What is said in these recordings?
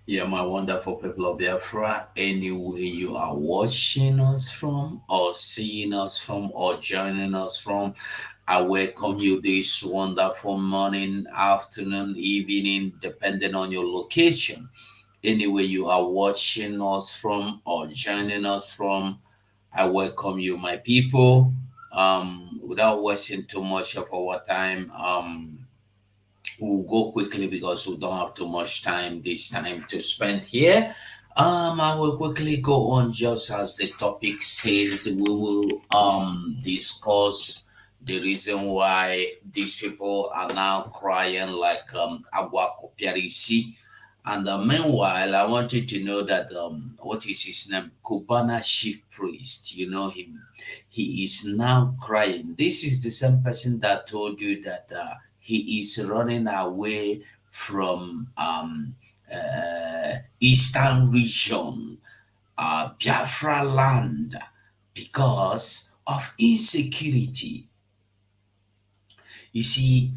Yeah, my wonderful people of Biafra, anywhere you are watching us from, or seeing us from, or joining us from, I welcome you this wonderful morning, afternoon, evening, depending on your location. Anywhere you are watching us from, or joining us from, I welcome you, my people. Without wasting too much of our time, we'll go quickly because we don't have too much time this time to spend here. I will quickly go on just as the topic says. We will discuss the reason why these people are now crying like Agua Kopiarisi. And meanwhile, I want you to know that what is his name? Cubana chief priest. You know him. He is now crying. This is the same person that told you that he is running away from eastern region, Biafra land, because of insecurity. You see,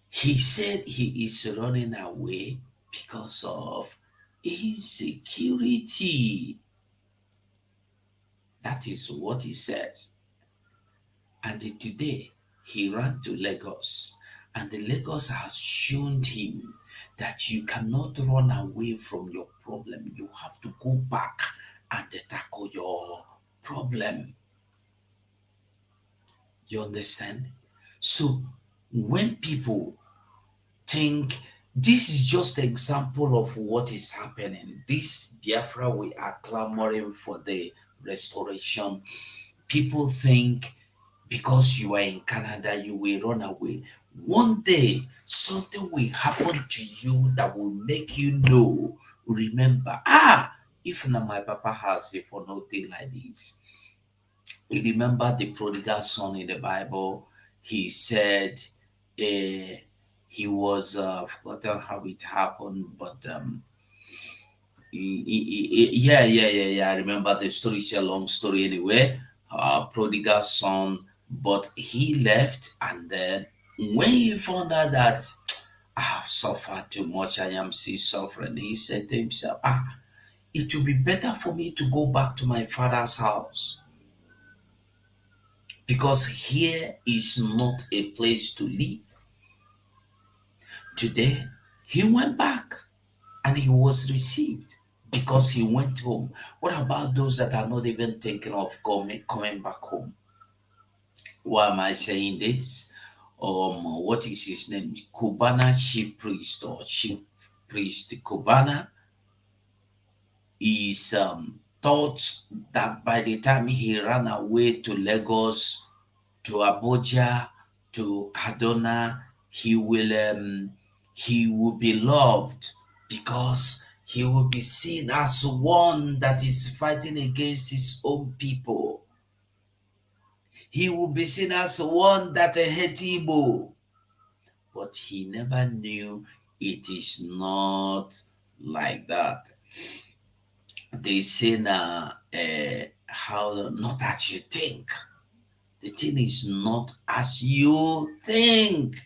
he said he is running away because of insecurity. That is what he says. And today he ran to Lagos, and the Lagos has shown him that you cannot run away from your problem. You have to go back and tackle your problem. You understand? So when people think this is just an example of what is happening, this Biafra we are clamoring for the restoration. People think because you are in Canada, you will run away. One day, something will happen to you that will make you know, remember, if not my papa has it for nothing like this. You remember the prodigal son in the Bible? He said, he was, I've forgotten how it happened, but yeah. I remember the story. It's a long story anyway. Prodigal son, but he left, and then when he found out that I have suffered too much, I am still suffering, he said to himself, it will be better for me to go back to my father's house because here is not a place to live. Today, he went back and he was received because he went home. What about those that are not even thinking of coming back home? Why am I saying this? What is his name? Cubana chief priest or chief priest Cubana is thought that by the time he ran away to Lagos, to Abuja, to Kaduna, he will be loved because he will be seen as one that is fighting against his own people. He will be seen as one that hates Igbo. But he never knew it is not like that. They say now, how not as you think. The thing is not as you think.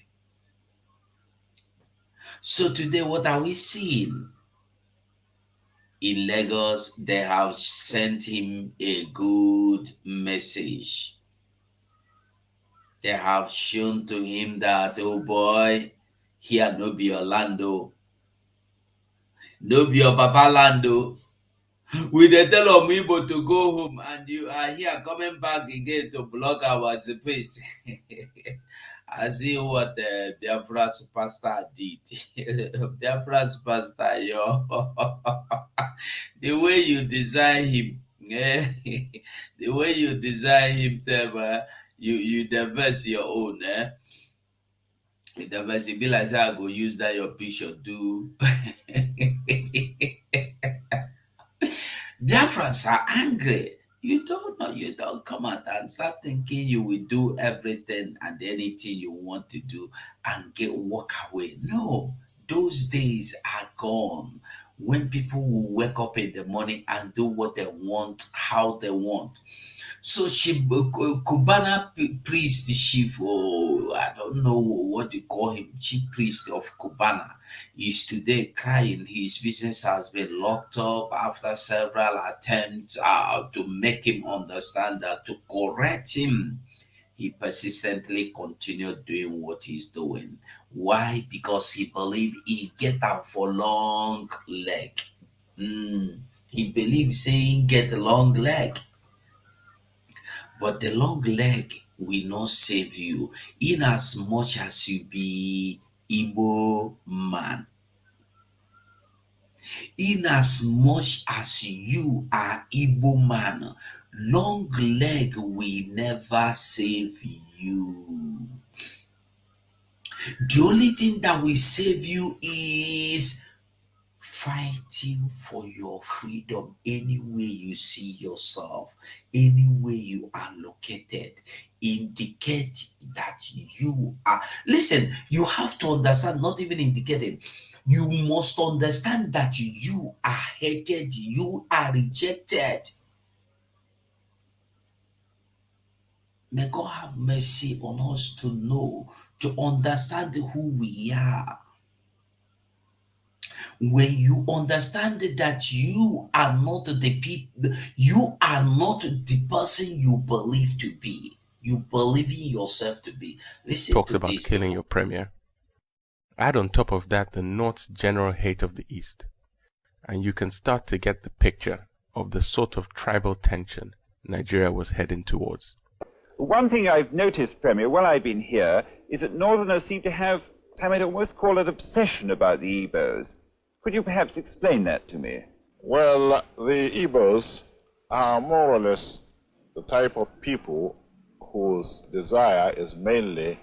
So today, what are we seeing? In Lagos, they have sent him a good message. They have shown to him that, oh boy, here no be Orlando, no be your Papa Lando. We dey tell Omibo to go home, and you are here coming back again to block our space. I see what Biafra superstar did. Biafra superstar, yo. The way you design him, the way you design him, you diverse your own, You diverse, it be like say I go use that your picture do. Biafrans are angry. You don't know, you don't come out and start thinking you will do everything and anything you want to do and get walk away. No, Those days are gone when people will wake up in the morning and do what they want, how they want. So she, Cubana priest chief, or I don't know what you call him, chief priest of Cubana, is today crying. His business has been locked up after several attempts to make him understand that, to correct him. He persistently continued doing what he's doing. Why? Because he believed he get out for long leg. He believed saying get a long leg, but the long leg will not save you in as much as you be Igbo man. In as much as you are Igbo man, long leg will never save you. The only thing that will save you is fighting for your freedom anywhere you see yourself, anywhere you are located. Indicate that you are. Listen, you have to understand, not even indicating. You must understand that you are hated, you are rejected. May God have mercy on us to know, to understand who we are. When you understand that you are not the people, you are not the person you believe to be, you believe in yourself to be. Listen Talks to about this killing before. your premier. Add on top of that the North's general hate of the East, and you can start to get the picture of the sort of tribal tension Nigeria was heading towards. One thing I've noticed, Premier, while I've been here, is that Northerners seem to have, I might almost call it, obsession about the Igbos. Could you perhaps explain that to me? Well, the Igbos are more or less the type of people whose desire is mainly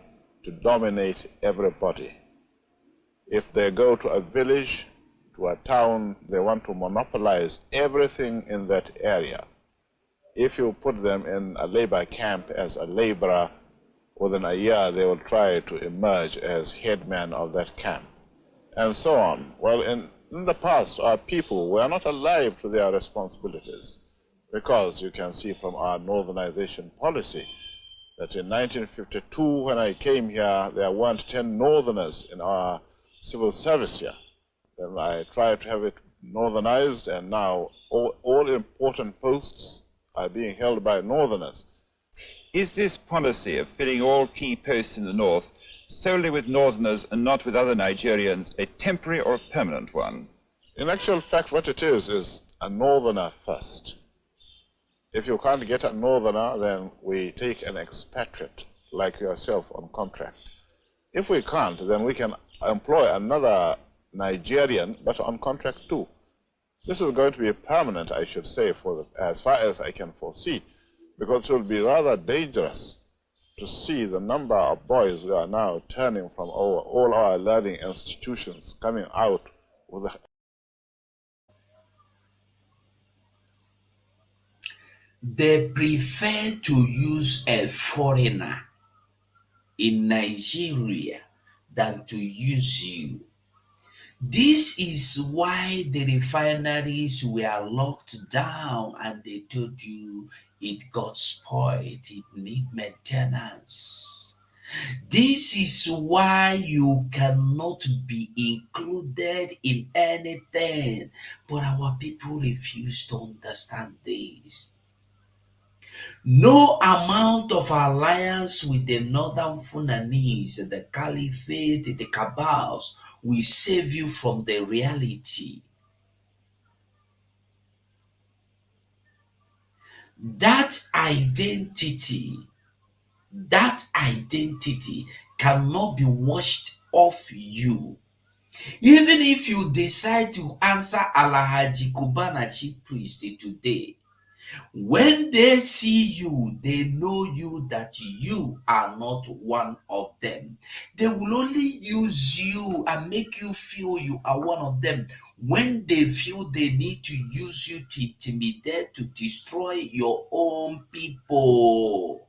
to dominate everybody. If they go to a village, to a town, they want to monopolize everything in that area. If you put them in a labor camp as a laborer, within a year they will try to emerge as headman of that camp, and so on. Well, in the past, our people were not alive to their responsibilities, because you can see from our northernization policy that in 1952, when I came here, there weren't 10 northerners in our civil service here. Then I tried to have it northernized, and now all important posts are being held by northerners. Is this policy of filling all key posts in the North solely with Northerners and not with other Nigerians a temporary or a permanent one? In actual fact, what it is a northerner first. If you can't get a northerner, then we take an expatriate like yourself on contract. If we can't, then we can employ another Nigerian, but on contract too. This is going to be permanent, I should say, as far as I can foresee, because it will be rather dangerous to see the number of boys who are now turning from all our learning institutions, coming out with a... They prefer to use a foreigner in Nigeria than to use you. This is why the refineries were locked down and they told you it got spoiled, it need maintenance. This is why you cannot be included in anything. But our people refuse to understand this. No amount of alliance with the northern Fulanese, the Caliphate, the cabals will save you from the reality. That identity, that identity cannot be washed off you. Even if you decide to answer Alhaji Kubana chief priest today, when they see you, they know you that you are not one of them. They will only use you and make you feel you are one of them when they feel they need to use you to intimidate, to destroy your own people.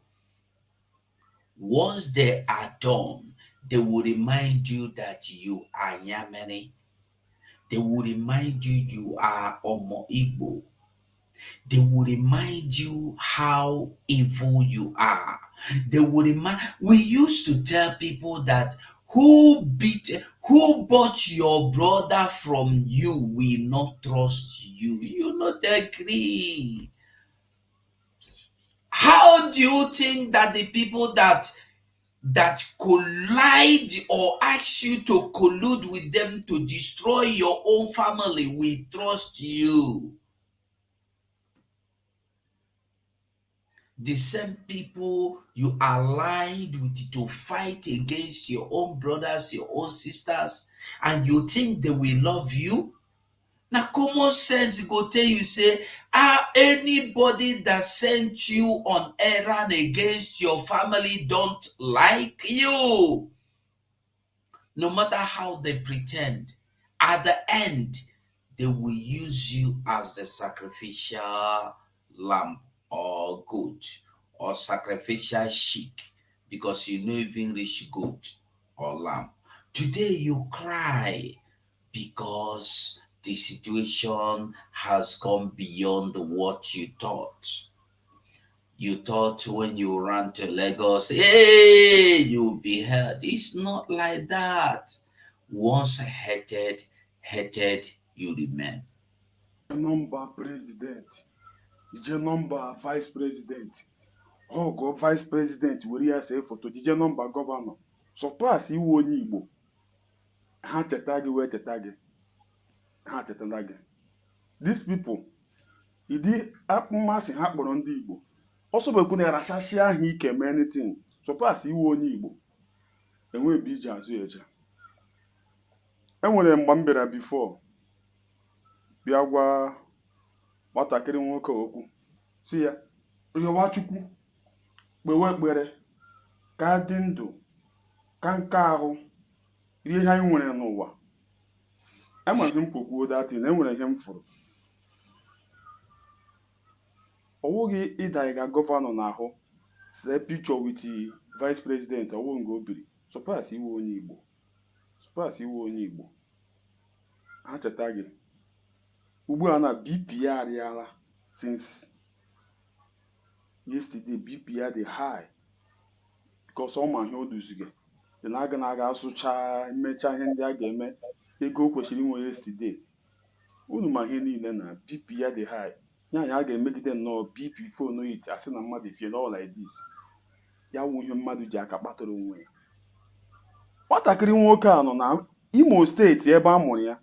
Once they are done, They will remind you that you are Yamani. They will remind you you are Omo Igbo. They will remind you how evil you are. They will remind. We used to tell people that who bought your brother from you will not trust you. You not agree. How do you think that the people that collide or ask you to collude with them to destroy your own family will trust you? The same people you allied with to fight against your own brothers, your own sisters, and you think they will love you? Now, common sense go tell you, say, anybody that sent you on errand against your family don't like you. No matter how they pretend, at the end, they will use you as the sacrificial lamb or goat or sacrificial sheep because you know even reach goat or lamb. Today you cry because the situation has gone beyond what you thought. You thought when you ran to Lagos, hey, you'll be heard. It's not like that. Once hated, you remain. Number president, ije number vice president, ọgọ vice president were ya see foto jije nọmba gọvanọ sọpras iwu onye Igbo ha cheta gị wee cheta gị ha chetala gị. These people ịdị mmasị ha kpọrọ ndị Igbo ọsọbekwu na arachachi ahụ ike mee anything sọpras iwu onye Igbo enwe ebe iji azụ eje. Enwere mgbe m bịara before bịa gwa nwatakịrị nwoke okwu si ya rịọwa Chukwu kpewe ekpere ka dị ndụ ka nka ahụ rie ihe anyị nwere n'ụwa. Amaghị m kwukwuo datin enwere ihe m fụrụ ọwụghị ịdaiga gọvanọ n'ahụ see picture with vice president ọwụ nga o biri sọpras iwe onye Igbo sọpras iwe onye Igbo ha cheta gị. Ugbu a na BP ya arịala since yesterday. BP ya dị high because ọ ma ihe o duziga dị na aga asụcha mmecha ihe ndị a ga-eme ego o kwesịrị inwe yesterday. Unu ma ihe niile na BP ya dị high ya anyị a ga-emegide nnọọ BP fonu it asị na mmadụ fie n'all like this ya wụ ihe mmadụ ji aka kpatara onwe ya. Nwatakịrị nwoke a nọ na Imo steeti ebe a mụrụ ya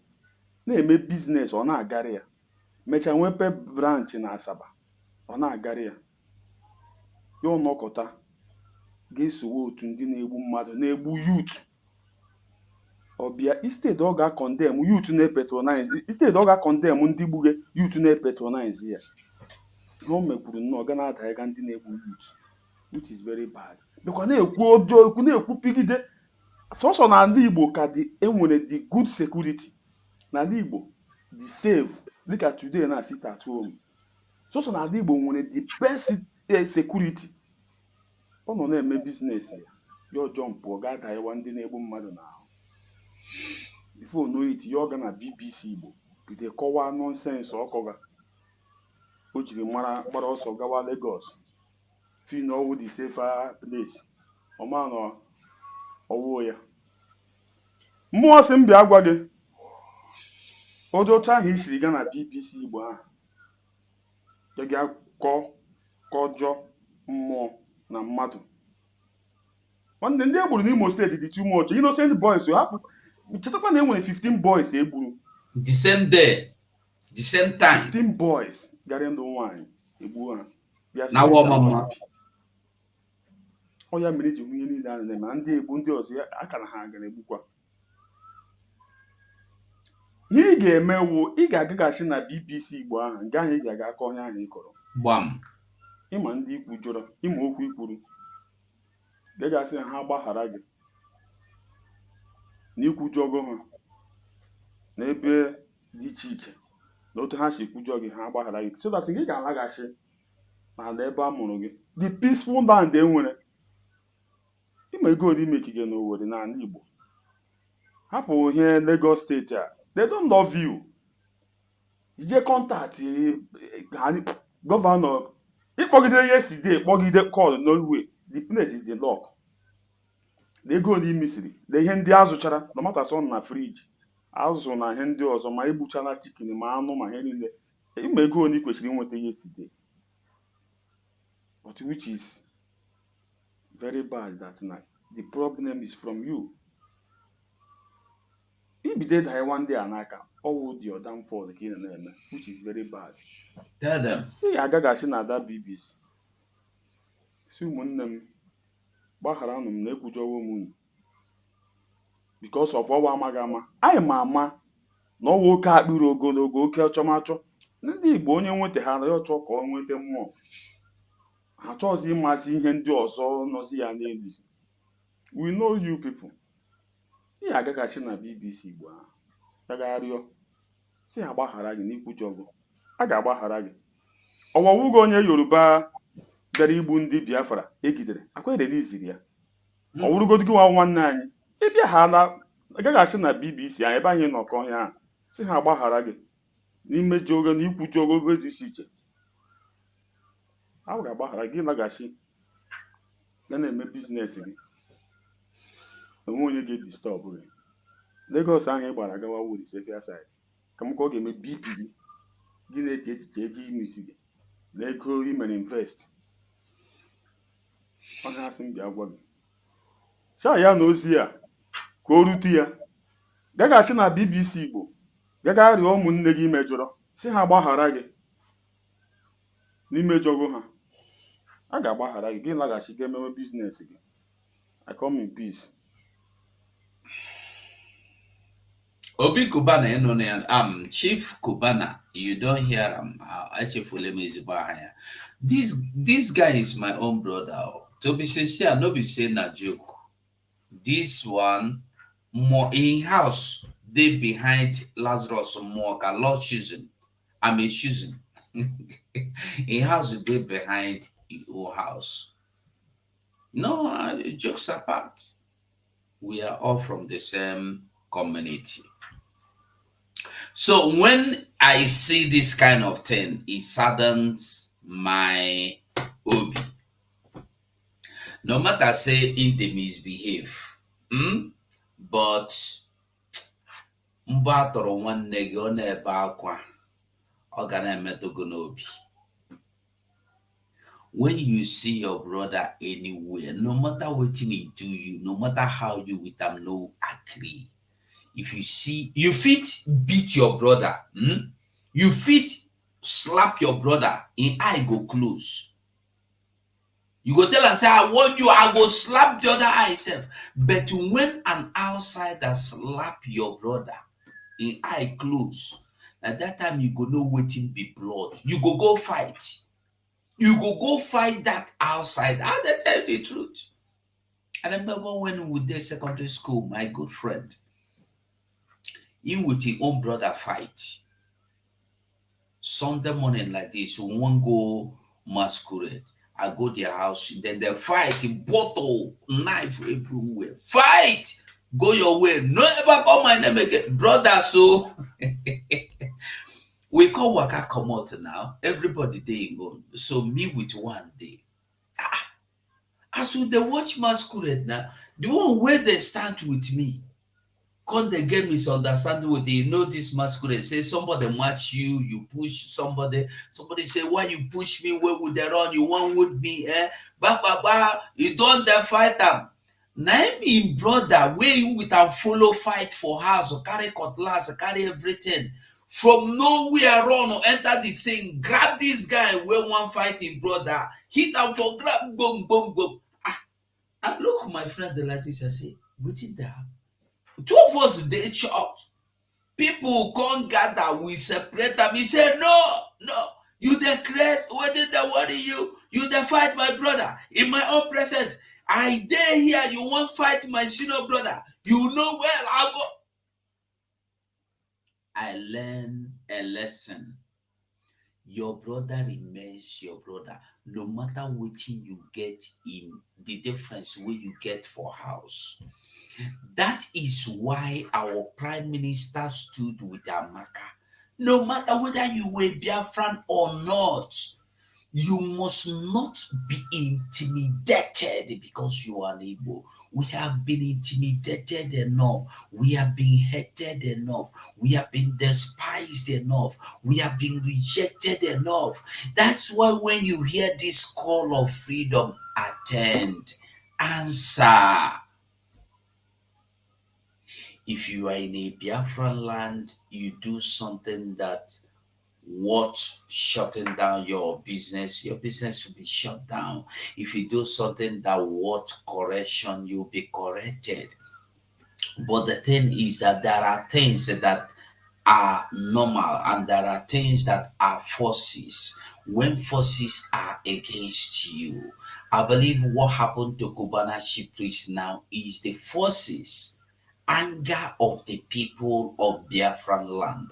na-eme biznes ọ na-agarị ya mechaa nwepe branch na Asaba ọ na-agarị ya ya ọnọkọta ga-esowe otu ndị na-egbu mmadụ na-egbu youth. Ọbịa instead ọ ga-akọndem youth na-epatronize instead ọ ga-akọndem ndị gbuge youth na-epatronize ya ihe o mekwuru nnọọ ga na-adaiga ndị na-egbu youth which is very bad. Bịkwa na-ekwu ọjọọ ekwu na-ekwu pigide sọsọ na ndị Igbo ka dị enwere the good security na ndị Igbo the safe dịka today na sit at home. Sọsọ na ndị Igbo nwere the best security. Ọ nọ na-eme biznes ya ọjọọ mpụ ọ ga-adaiwa ndị na-egbu mmadụ n'ahụ. Before know it ya ọga na BBC Igbo bido kọwaa nọnsensị ọkọga o jiri gbara ọsọ gawa Lagos fi na ọwụ the safer place ọma na ọwụ ya. Mmụọ sị m bịa gwa gị ụdị otu ahụ isiri gaa na BBC Igbo ahụ ga kọjọ mmụọ na mmadụ. Nwanne ndị egburu n'Imo steeti dị too much. Innocent boys hapụ chetakwa na enwere 15 boys egburu The same day, the same time. 15 boys gara ndụ nwaanyị egbu ha Na wa mama. ọ ya mere ji hụ ihe niile a na-eme na ndị egbu ndị ọzọ aka na ha gara egbukwa. Ihe ị ga-eme wụ ị ga-agaghachi na BBC Igbo ahụ nke ahụ ị ga-aga aka onye ahụ ị kọrọ Gbam. ịma ndị ikwu jụrụ ịma okwu ikwuru gagasị na ha gbaghara gị na ikwujọgo ha n'ebe dị iche iche na otu ha si kwujọ gị ha gbaghara gị so that gị ga-alaghachi n'ala ebe a mụrụ gị the peaceful land enwere. Ịma imego imekige n'Owerri n'ala Igbo. Hapụ ihe Lagos State a. They don't love you. Ije contact gọvanọ ịkpọgide yesterday kpọgide call Norway. The place is the lock. Na ego ole imisiri na ihe ndị azụchara no matter sọ na friji azụ na ihe ndị ọzọ ma egbuchala chicken ma anụ ma ihe niile ịma ego ole kwesịrị inweta yesterday. But which is very bad that night. The problem is from you. If you did one day anaka, all would your downfall again, which is very bad. Tell them. I got na that babies. Sumunum Baharanum Nekujo moon. Because of our magama. I am mamma. No woke up go kill tomato. Ndị Igbo onye nwete ha ya chọ ka ọ nwete mmụọ. Ha chọzi ịmasị ihe ndị ọzọ nọzi ya n'elu. We know you people. Ihe agagachi na BBC Igbo ahụ. Agagharịọ. Si ha gbaghara gị n'ikwuchi ọgụ. A ga-agbaghara gị. Ọwọwụgo onye Yoruba bịara igbu ndị Biafra egidere. Akwa ereliziri ya. Ọwụrụgodu gị nwa nwanne anyị. Ịbịa ha ala agagachi na BBC anyị ebe anyị nọkọ ya. Si ha gbaghara gị. N'ime ji oge na ikwuchi ogo ebe dị iche iche. A ga-agbaghara gị nagachi ga na-eme biznes gị. Onwe onye ga-edistọb gị. Lagos anyị gbara gawa wuri Sefia side. Ka m ka ọ ga-eme bipiri gị na-eche echiche ego ime isi gị na ego imere invest. Ọ na-asị m bịa gwa gị. Sha ya na ozi ya ka o rute ya. Gaghachi na BBC Igbo. Gaga rịọ ụmụnne gị mejọrọ. Si ha gbaghara gị. N'imejọgo ha. A ga-agbaghara gị. Gị laghachi ga-emewe biznes gị. I come in peace. Obi Kubana, Chief Kubana, you don't hear Chief Ulemezibahaya. This guy is my own brother. To be sincere, no be saying a joke. This one more in house, they behind Lazarus more a lot choosing. I'm a choosing. In house, they behind your house. No, jokes apart. We are all from the same community. So when I see this kind of thing, it saddens my obi. No matter say if they misbehave, but mbatoro one nego neba akwa ogana metogo n'obi. When you see your brother anywhere, no matter what he do you, no matter how you with them no agree. If you see, you fit beat your brother, you fit slap your brother, in eye go close. You go tell and say, I want you, I go slap the other eye self. But when an outsider slap your brother, in eye close, at that time you go know waiting be blood. You go fight. You go fight that outsider. I tell you the truth. I remember when we did secondary school, my good friend, him with his own brother fight. Sunday morning like this, we won't go masquerade. I go to their house, then they fight, bottle, knife everywhere. Fight! Go your way. No ever call my name again. Brother, so we call Waka come out now. Everybody they go. So me with one day. As we they watch masquerade now, the one where they stand with me. Come they get misunderstanding with you know this masquerade. Say somebody match you, you push somebody. Somebody say, why you push me? Where would they run? You want would be you don't dare fight them. Now me brother, where you with and follow fight for house or carry cutlass or carry everything. From nowhere run or enter the scene, grab this guy where one fighting brother, hit him for grab, boom, boom, boom. I look my friend the like this, I say, what is that? Two of us they shout. People can't gather, we separate them. He said, no, you the crazy, what did they worry you? You the fight my brother in my own presence. I dare here, you won't fight my senior brother. You know well, I'll go. I learned a lesson. your brother remains your brother, no matter what you get in the difference where you get for house. That is why our prime minister stood with Amaka. No matter whether you were Biafran or not, you must not be intimidated because you are an Igbo. We have been intimidated enough. We have been hated enough. We have been despised enough. We have been rejected enough. That's why when you hear this call of freedom, attend, answer. If you are in a Biafran land, you do something that what shutting down your business will be shut down. If you do something that what correction, you'll be corrected. But the thing is that there are things that are normal and there are things that are forces. When forces are against you, I believe what happened to Cubana Chief Priest now is the forces, anger of the people of Biafran land,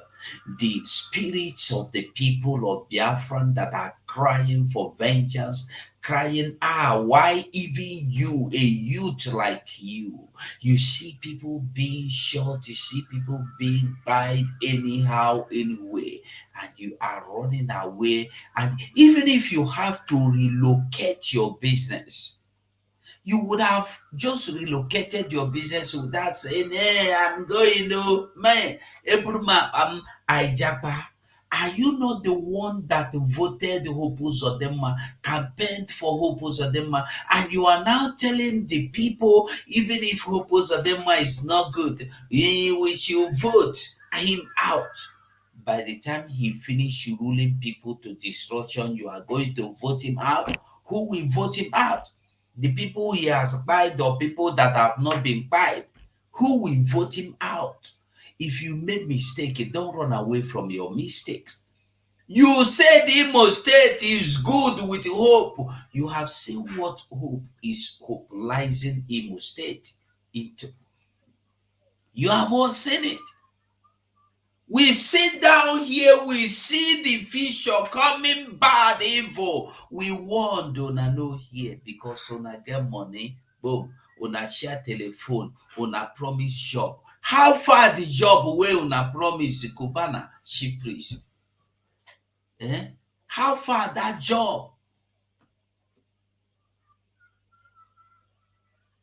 the spirits of the people of Biafran that are crying for vengeance, crying, why even you, a youth like you see people being shot, you see people being died anyhow, anyway, and you are running away. And even if you have to relocate your business, you would have just relocated your business without saying, hey, I'm going to, man, Ebruma, Ijapa. Are you not the one that voted Hope Uzodinma, campaigned for Hope Uzodinma, and you are now telling the people, even if Hope Uzodinma is not good, we should vote him out? By the time he finished ruling people to destruction, you are going to vote him out? Who will vote him out? The people he has pied or people that have not been pied? Who will vote him out? If you make mistake, don't run away from your mistakes. You said Imo State is good with hope. You have seen what hope is hopelizing Imo State into. You have all seen it. We sit down here, we see the future coming bad, evil. We warn una no here because una get money, boom, una share telephone, una promise job. How far the job wey una promise Cubana Chief Priest? How far that job?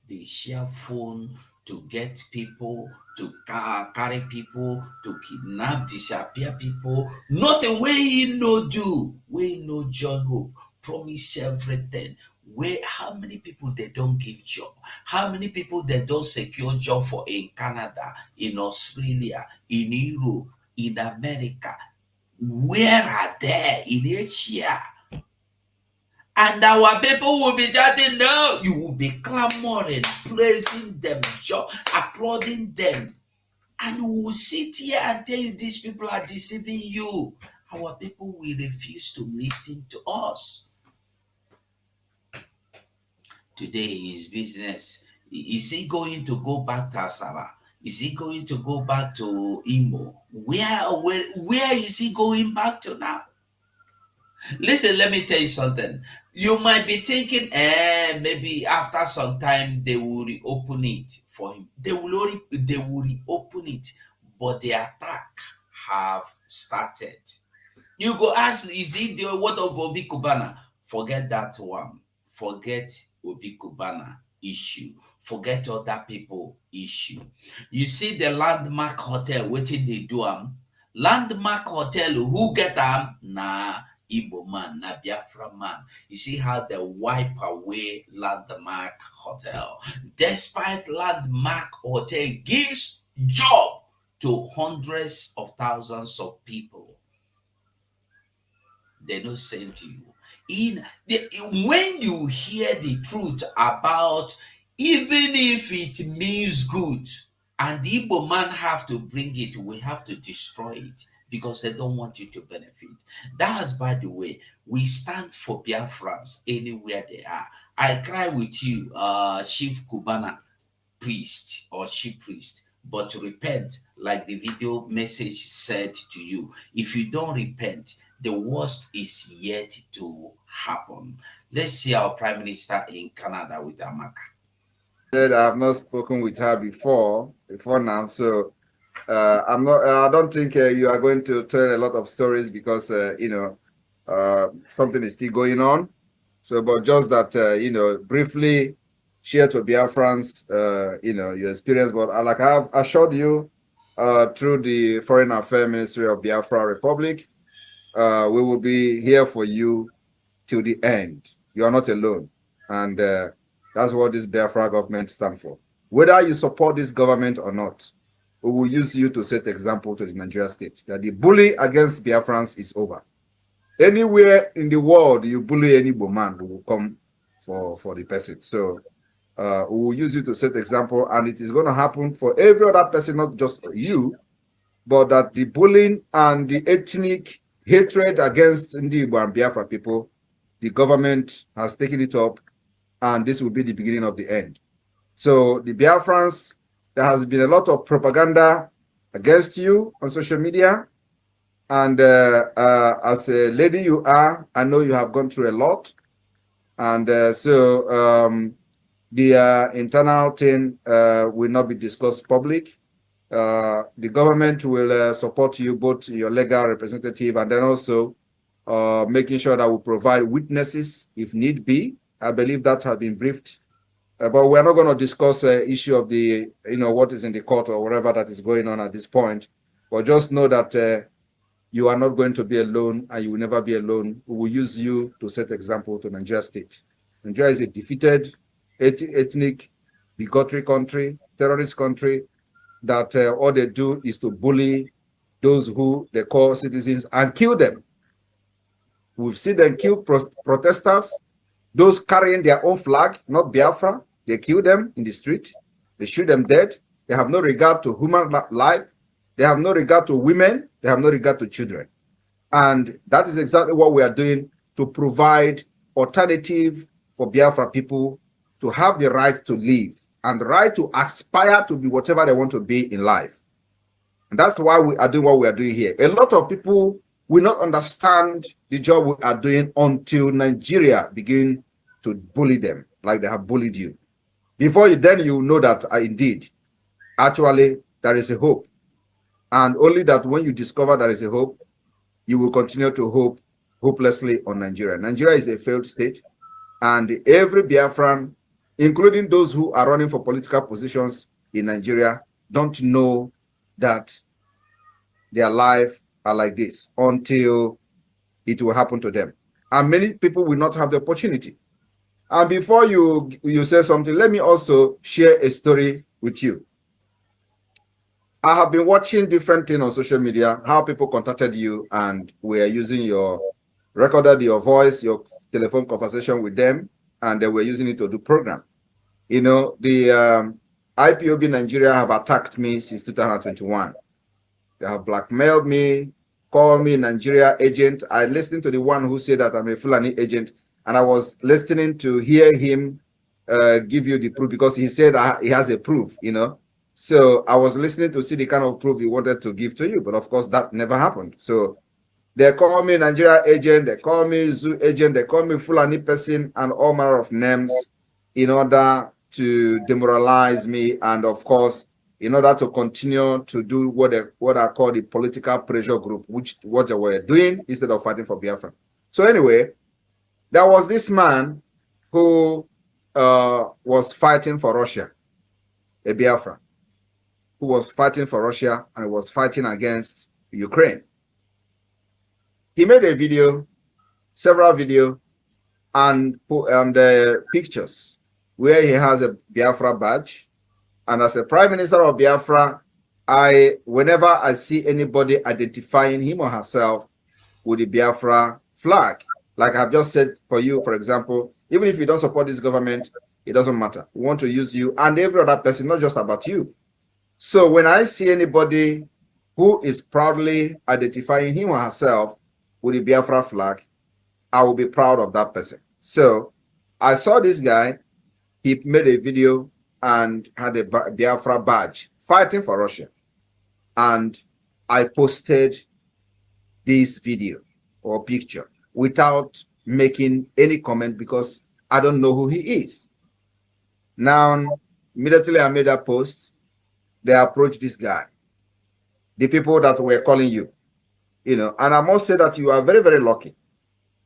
They share phone to get people, to carry people, to kidnap, disappear people. Not a way you no do, way no join hope, promise everything. Where how many people they don't give job? How many people they don't secure job for in Canada, in Australia, in Europe, in America? Where are they in Asia? And our people will be chatting, no, you will be clamoring, praising them, applauding them. And we will sit here and tell you these people are deceiving you. Our people will refuse to listen to us. Today is business. Is he going to go back to Asaba? Is he going to go back to Imo? Where is he going back to now? Listen, let me tell you something. You might be thinking, maybe after some time they will reopen it for him. They will reopen it, but the attack have started. You go ask, is it the what of Obi Kubana? Forget that one. Forget Obi Kubana issue. Forget other people issue. You see the Landmark Hotel, what did they do? Landmark Hotel, who get them? Nah, Igbo man, na Biafra man. You see how they wipe away Landmark Hotel. Despite Landmark Hotel gives job to hundreds of thousands of people, they don't send you. When you hear the truth about, even if it means good, and the Igbo man have to bring it, we have to destroy it because they don't want you to benefit. That's, by the way, we stand for Biafrans anywhere they are. I cry with you, Chief Cubana priest or Chief Priest, but repent, like the video message said to you. If you don't repent, The worst is yet to happen. Let's see our Prime Minister in Canada with Amaka. I have not spoken with her before now, so I'm not. I don't think you are going to tell a lot of stories because something is still going on. So, but just that briefly share to Biafrans, your experience. But like I have assured you, through the Foreign Affairs Ministry of Biafra Republic, we will be here for you till the end. You are not alone, and that's what this Biafra government stands for. Whether you support this government or not, we will use you to set example to the Nigeria state that the bully against Biafrans is over. Anywhere in the world you bully any man, we will come for the person. So we will use you to set example, and it is going to happen for every other person, not just you, but that the bullying and the ethnic hatred against Igbo and Biafra people, the government has taken it up, and this will be the beginning of the end. So the Biafrans, there has been a lot of propaganda against you on social media. And as a lady you are, I know you have gone through a lot. And the internal thing will not be discussed public. The government will support you, both your legal representative, and then also making sure that we provide witnesses if need be. I believe that has been briefed. But we're not going to discuss the issue of the, what is in the court or whatever that is going on at this point. But just know that you are not going to be alone, and you will never be alone. We will use you to set example to Nigeria state. Nigeria is a defeated, ethnic, bigotry country, terrorist country, that all they do is to bully those who they call citizens and kill them. We've seen them kill protesters, those carrying their own flag, not Biafra. They kill them in the street. They shoot them dead. They have no regard to human life. They have no regard to women. They have no regard to children. And that is exactly what we are doing to provide alternative for Biafra people to have the right to live and the right to aspire to be whatever they want to be in life. And that's why we are doing what we are doing here. A lot of people will not understand the job we are doing until Nigeria begin to bully them like they have bullied you. Before you, then you know that indeed, actually, there is a hope. And only that when you discover there is a hope, you will continue to hope hopelessly on Nigeria. Nigeria is a failed state, and every Biafran, including those who are running for political positions in Nigeria, don't know that their life are like this until it will happen to them. And many people will not have the opportunity. And before you say something, let me also share a story with you. I have been watching different things on social media, how people contacted you and were using recorded your voice, your telephone conversation with them, and they were using it to do program. The IPOB Nigeria have attacked me since 2021. They have blackmailed me, called me Nigeria agent. I listened to the one who said that I'm a Fulani agent, and I was listening to hear him give you the proof because he said he has a proof, So I was listening to see the kind of proof he wanted to give to you, but of course that never happened. So they call me Nigeria agent, they call me Zoo agent, they call me Fulani person, and all manner of names in order to demoralize me, and of course, in order to continue to do what I call the political pressure group, which what they were doing instead of fighting for Biafra. So anyway, there was this man who was fighting for Russia, a Biafra, who was fighting for Russia and was fighting against Ukraine. He made a video, several videos, and put on the pictures where he has a Biafra badge. And as a Prime Minister of Biafra, whenever I see anybody identifying him or herself with the Biafra flag, like I've just said for you, for example, even if you don't support this government, it doesn't matter. We want to use you and every other person, not just about you. So when I see anybody who is proudly identifying him or herself with the Biafra flag, I will be proud of that person. So I saw this guy, he made a video and had a Biafra badge fighting for Russia. And I posted this video or picture without making any comment because I don't know who he is. Now, immediately I made that post, they approached this guy, the people that were calling you, and I must say that you are very, very lucky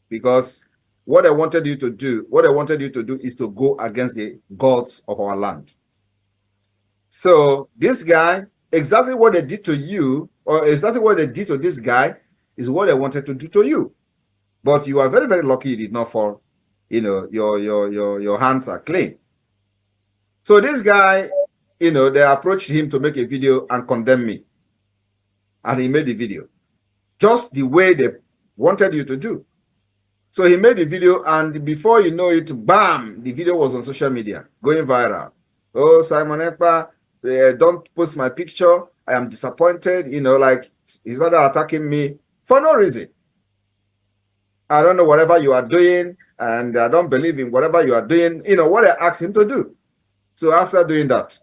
because what I wanted you to do is to go against the gods of our land. So this guy, exactly what they did to you, or exactly what they did to this guy, is what they wanted to do to you. But you are very, very lucky you did not fall. Your hands are clean. So this guy, they approached him to make a video and condemn me. And he made the video. Just the way they wanted you to do. So he made the video, and before you know it, bam, the video was on social media, going viral. Oh, Simon Ekpa, don't post my picture. I am disappointed. Like he started attacking me for no reason. I don't know whatever you are doing, and I don't believe in whatever you are doing, what I asked him to do. So after doing that,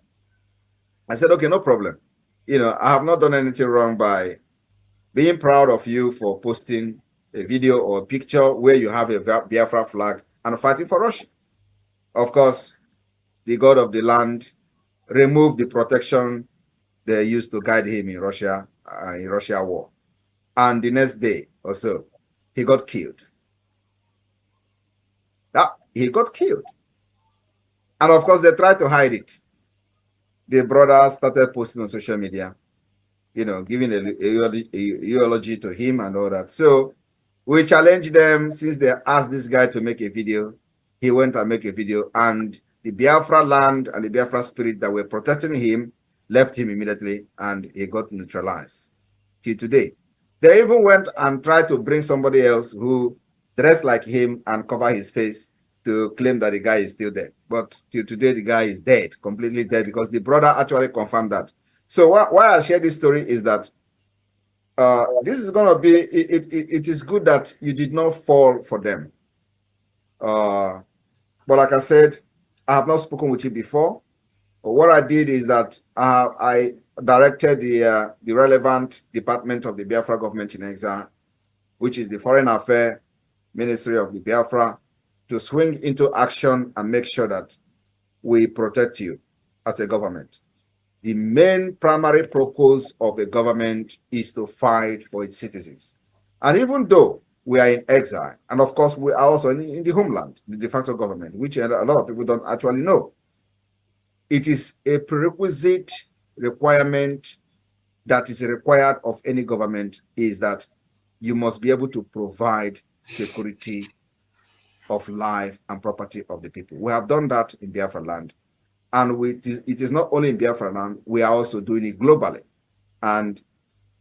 I said, okay, no problem. I have not done anything wrong by being proud of you for posting a video or a picture where you have a Biafra flag and fighting for Russia. Of course, the God of the land removed the protection they used to guide him in Russia war. And the next day or so, he got killed. He got killed. And of course, they tried to hide it. The brother started posting on social media, giving a eulogy to him and all that. So we challenged them. Since they asked this guy to make a video, he went and make a video, and the Biafra land and the Biafra spirit that were protecting him left him immediately, and he got neutralized. Till today, they even went and tried to bring somebody else who dressed like him and cover his face to claim that the guy is still dead. But till today, the guy is dead, completely dead, because the brother actually confirmed that. So why I share this story is that this is going to be, it is good that you did not fall for them. But like I said, I have not spoken with you before. But what I did is that I directed the relevant department of the Biafra government in exile, which is the Foreign Affairs Ministry of the Biafra, to swing into action and make sure that we protect you as a government. The main primary purpose of a government is to fight for its citizens. And even though we are in exile, and of course we are also in the homeland, the de facto government, which a lot of people don't actually know, it is a prerequisite requirement that is required of any government, is that you must be able to provide security of life and property of the people. We have done that in Biafra land. And it is not only in Biafra land, we are also doing it globally. And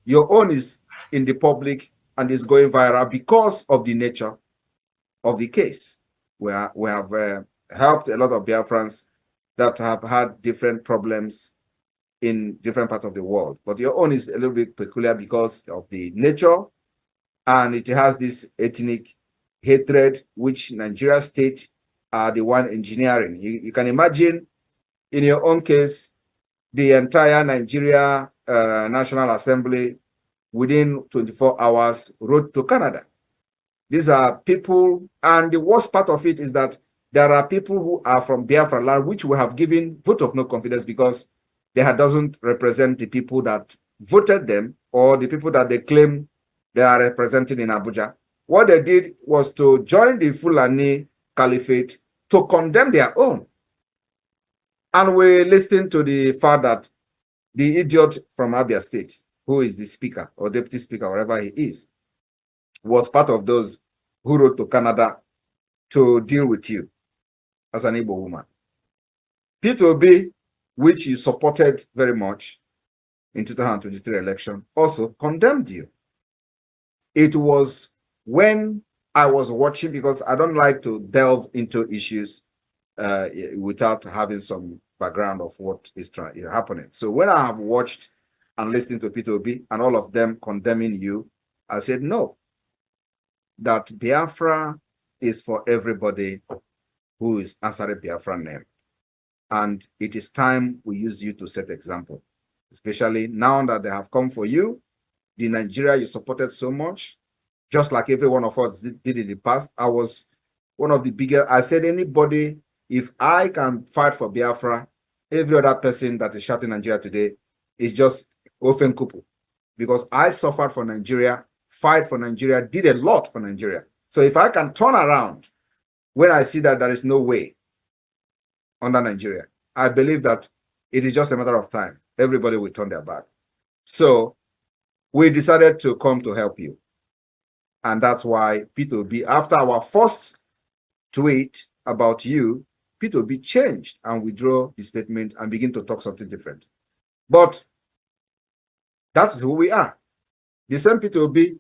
your own is in the public and is going viral because of the nature of the case. We have helped a lot of Biafrans that have had different problems in different parts of the world. But your own is a little bit peculiar because of the nature, and it has this ethnic hatred, which Nigeria state are the one engineering. You can imagine, in your own case, the entire Nigeria National Assembly within 24 hours wrote to Canada. These are people, and the worst part of it is that there are people who are from Biafra land, which we have given vote of no confidence because they doesn't represent the people that voted them or the people that they claim they are representing in Abuja. What they did was to join the Fulani Caliphate to condemn their own. And we listened to the fact that the idiot from Abia State, who is the speaker or deputy speaker, wherever he is, was part of those who wrote to Canada to deal with you as an Igbo woman. P2B, which you supported very much in 2023 election, also condemned you. It was when I was watching, because I don't like to delve into issues without having some background of what is happening. So when I have watched and listened to P2B and all of them condemning you, I said, no, that Biafra is for everybody who is answering Biafra name. And it is time we use you to set example, especially now that they have come for you, the Nigeria you supported so much, just like every one of us did in the past. I was one of the biggest. I said, anybody, if I can fight for Biafra, every other person that is shouting Nigeria today is just open kupu, because I suffered for Nigeria, fight for Nigeria, did a lot for Nigeria. So if I can turn around when I see that there is no way under Nigeria, I believe that it is just a matter of time. Everybody will turn their back. So we decided to come to help you. And that's why P2B, after our first tweet about you, P2B changed and withdrew the statement and begin to talk something different. But that's who we are. The same P2B,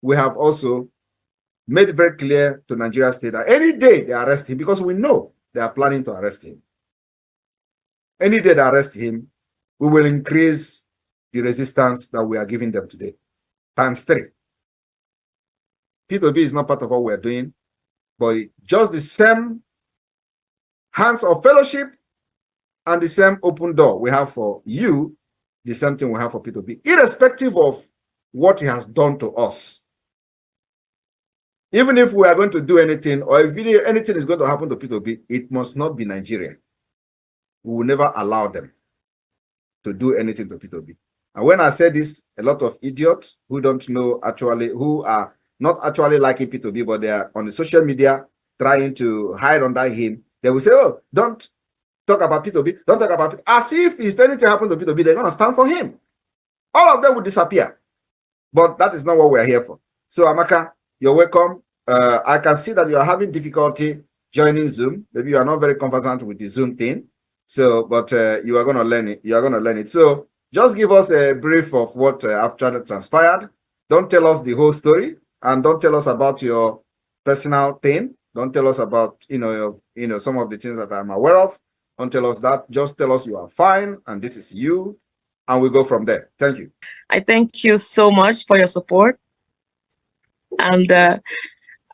we have also made it very clear to Nigeria State that any day they arrest him, because we know they are planning to arrest him. Any day they arrest him, we will increase the resistance that we are giving them today, ×3. P2B is not part of what we're doing, but just the same hands of fellowship and the same open door we have for you, the same thing we have for P2B, irrespective of what he has done to us. Even if we are going to do anything, or if anything is going to happen to P2B, it must not be Nigeria. We will never allow them to do anything to P2B. And when I say this, a lot of idiots who don't know actually, who are not actually liking P2B, but they are on the social media trying to hide under him, they will say, oh, don't talk about P2B, don't talk about it. As if anything happens to P2B, they're going to stand for him. All of them will disappear. But that is not what we're here for. So, Amaka, you're welcome. I can see that you are having difficulty joining Zoom. Maybe you are not very conversant with the Zoom thing. So, but you are going to learn it. You are going to learn it. So, just give us a brief of what actually transpired. Don't tell us the whole story, and don't tell us about your personal thing. Don't tell us about some of the things that I'm aware of. Don't tell us that. Just tell us you are fine, and this is you, and we go from there. Thank you. I thank you so much for your support, and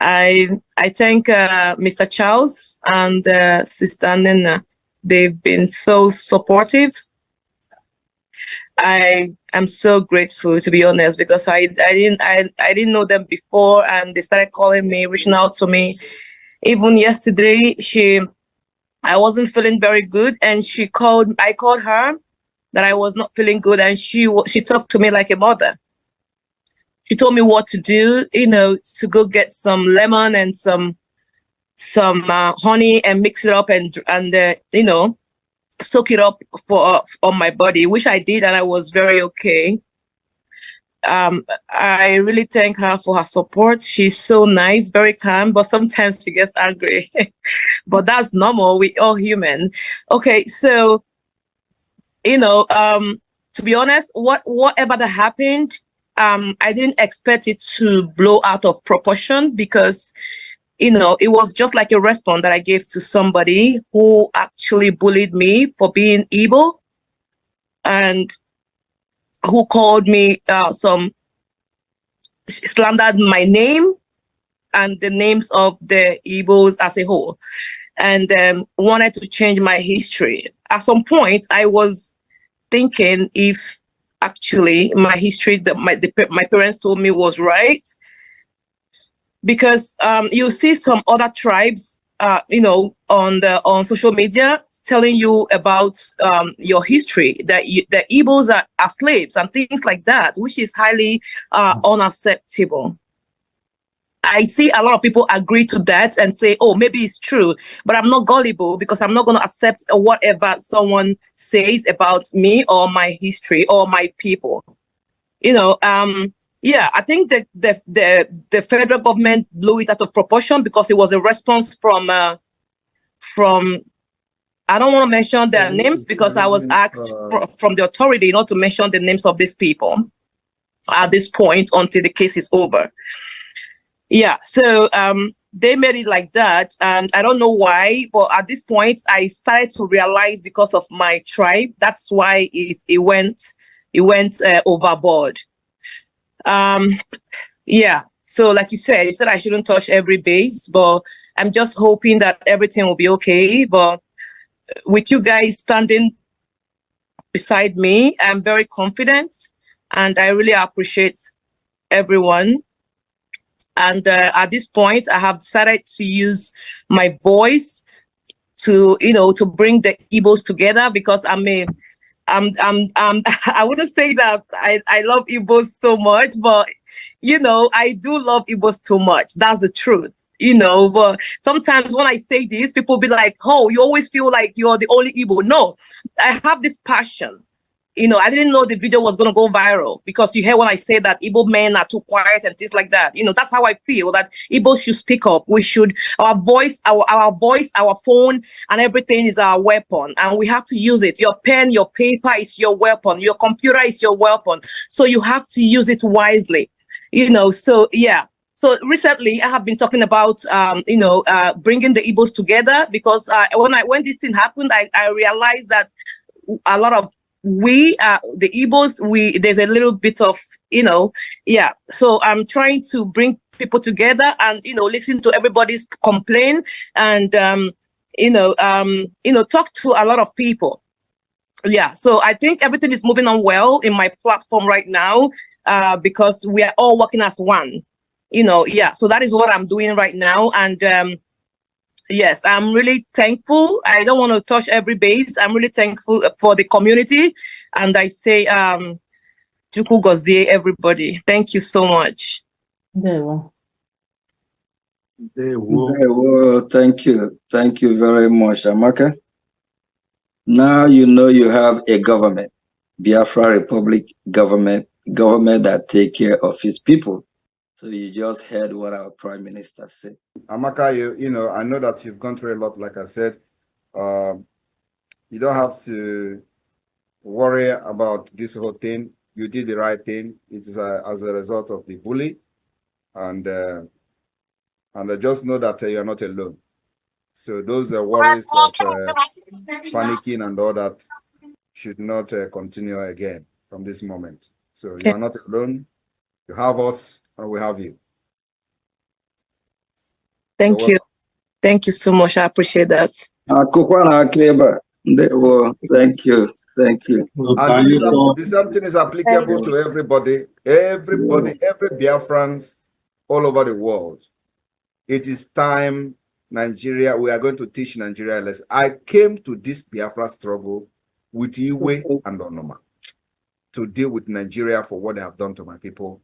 I thank Mr. Charles and Sister Nena. They've been so supportive. I am so grateful, to be honest, because I didn't know them before, and they started calling me, reaching out to me. Even yesterday, I wasn't feeling very good, and I called her that I was not feeling good, and she talked to me like a mother. She told me what to do, to go get some lemon and some honey and mix it up and soak it up on my body, which I did, and I was very okay. I really thank her for her support. She's so nice, very calm, but sometimes she gets angry. But that's normal. We all human. Okay, so to be honest, whatever that happened, I didn't expect it to blow out of proportion, because it was just like a response that I gave to somebody who actually bullied me for being Igbo, and who called me slandered my name and the names of the Igbos as a whole, and wanted to change my history. At some point, I was thinking if actually my history that my parents told me was right, because you see some other tribes, on social media telling you about your history, that the Igbos are slaves and things like that, which is highly unacceptable. I see a lot of people agree to that and say, oh, maybe it's true, but I'm not gullible, because I'm not going to accept whatever someone says about me or my history or my people. Yeah, I think the federal government blew it out of proportion, because it was a response from I don't want to mention their names, because I was asked from the authority not to mention the names of these people at this point until the case is over. Yeah, so they made it like that, and I don't know why, but at this point I started to realize, because of my tribe, that's why it went overboard. Yeah, so like you said I shouldn't touch every base, but I'm just hoping that everything will be okay. But with you guys standing beside me, I'm very confident, and I really appreciate everyone. And at this point, I have decided to use my voice to, to bring the Igbos together, because I wouldn't say that I love Igbos so much, but I do love Igbos too much. That's the truth. But sometimes when I say this, people be like, oh, you always feel like you're the only Igbo. No, I have this passion. I didn't know the video was going to go viral, because you hear when I say that Igbo men are too quiet and things like that. That's how I feel, that Igbo should speak up. We should, our voice, our phone and everything is our weapon, and we have to use it. Your pen, your paper is your weapon. Your computer is your weapon. So you have to use it wisely, so yeah. So recently I have been talking about, bringing the Igbos together, because when this thing happened, I realized that a lot of the Igbos, there's a little bit of, yeah. So I'm trying to bring people together and, listen to everybody's complaint and, talk to a lot of people. Yeah. So I think everything is moving on well in my platform right now, because we are all working as one, yeah. So that is what I'm doing right now. And, yes, I'm really thankful. I don't want to touch every base. I'm really thankful for the community. And I say, Juku Gozie, everybody. Thank you so much. Well, thank you. Thank you very much, Amaka. Now you have a government, Biafra Republic government that take care of its people. So you just heard what our Prime Minister said. Amaka, I know that you've gone through a lot. Like I said, you don't have to worry about this whole thing. You did the right thing. It is as a result of the bully, and I just know that you are not alone. So those worries of panicking and all that should not continue again from this moment. So you are not alone. You have us, and we have you. Thank you. Thank you so much. I appreciate that. Thank you. Thank you. And this something is applicable to everybody, every Biafrans all over the world. It is time, Nigeria, we are going to teach Nigeria lessons. I came to this Biafra struggle with Iwe and Onoma to deal with Nigeria for what they have done to my people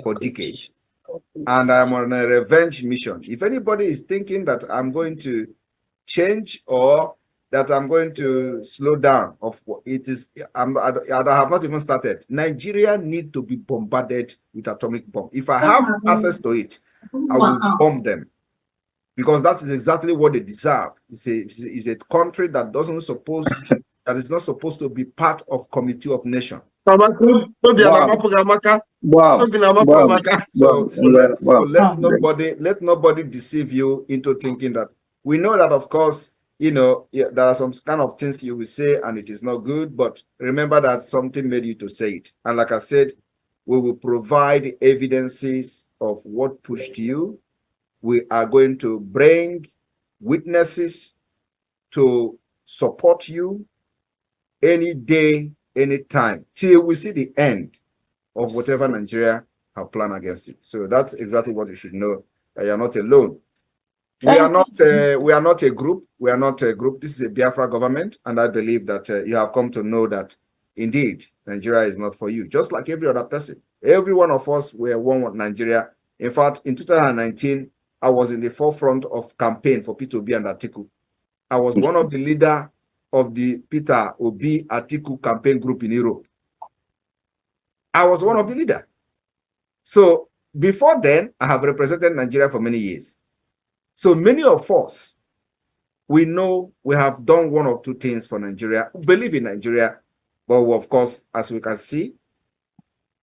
for decades. And I'm on a revenge mission. If anybody is thinking that I'm going to change or that I'm going to slow down, of it is, I have not even started. Nigeria need to be bombarded with atomic bomb. If I have access to it, I will bomb them, because that is exactly what they deserve. It's a country that is not supposed to be part of Committee of Nations. So let nobody deceive you into thinking that. We know that, of course, there are some kind of things you will say and it is not good, but remember that something made you to say it. And like I said, we will provide evidences of what pushed you. We are going to bring witnesses to support you any day, any time, till we see the end of whatever Nigeria have planned against you. So that's exactly what you should know, that you are not alone. We are not a group. We are not a group. This is a Biafra government, and I believe that you have come to know that indeed Nigeria is not for you. Just like every other person, every one of us were one with Nigeria. In fact, in 2019, I was in the forefront of campaign for Peter Obi and Atiku. I was one of the leaders of the Peter Obi Atiku campaign group in Europe. I was one of the leaders. So before then, I have represented Nigeria for many years. So many of us, we know we have done one or two things for Nigeria, we believe in Nigeria, but of course, as we can see,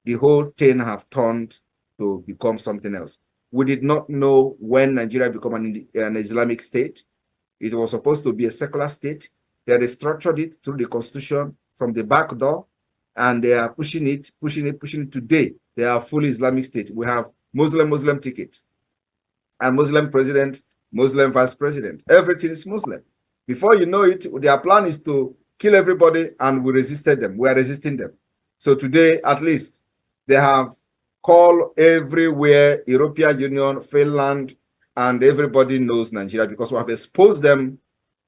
the whole thing have turned to become something else. We did not know when Nigeria became an Islamic state. It was supposed to be a secular state. They restructured it through the constitution from the back door, and they are pushing it today. They are fully Islamic state. We have Muslim ticket, and Muslim president, Muslim vice president. Everything is Muslim. Before you know it, their plan is to kill everybody, and we resisted them. We are resisting them. So today, at least, they have call everywhere, European Union, Finland, and everybody knows Nigeria because we have exposed them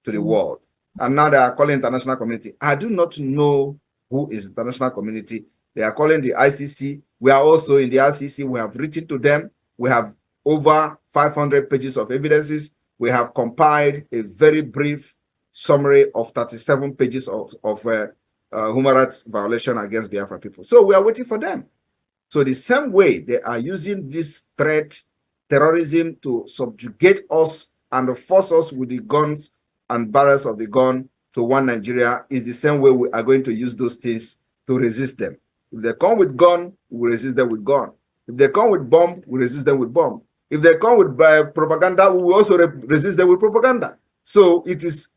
to the world. And now they are calling international community. I do not know who is international community. They are calling the ICC. We are also in the ICC. We have written to them. We have over 500 pages of evidences. We have compiled a very brief summary of 37 pages of human rights violation against Biafra people. So we are waiting for them. So the same way they are using this threat, terrorism, to subjugate us and force us with the guns and barrels of the gun to one Nigeria is the same way we are going to use those things to resist them. If they come with gun, we resist them with gun. If they come with bomb, we resist them with bomb. If they come with propaganda, we will also resist them with propaganda. So it is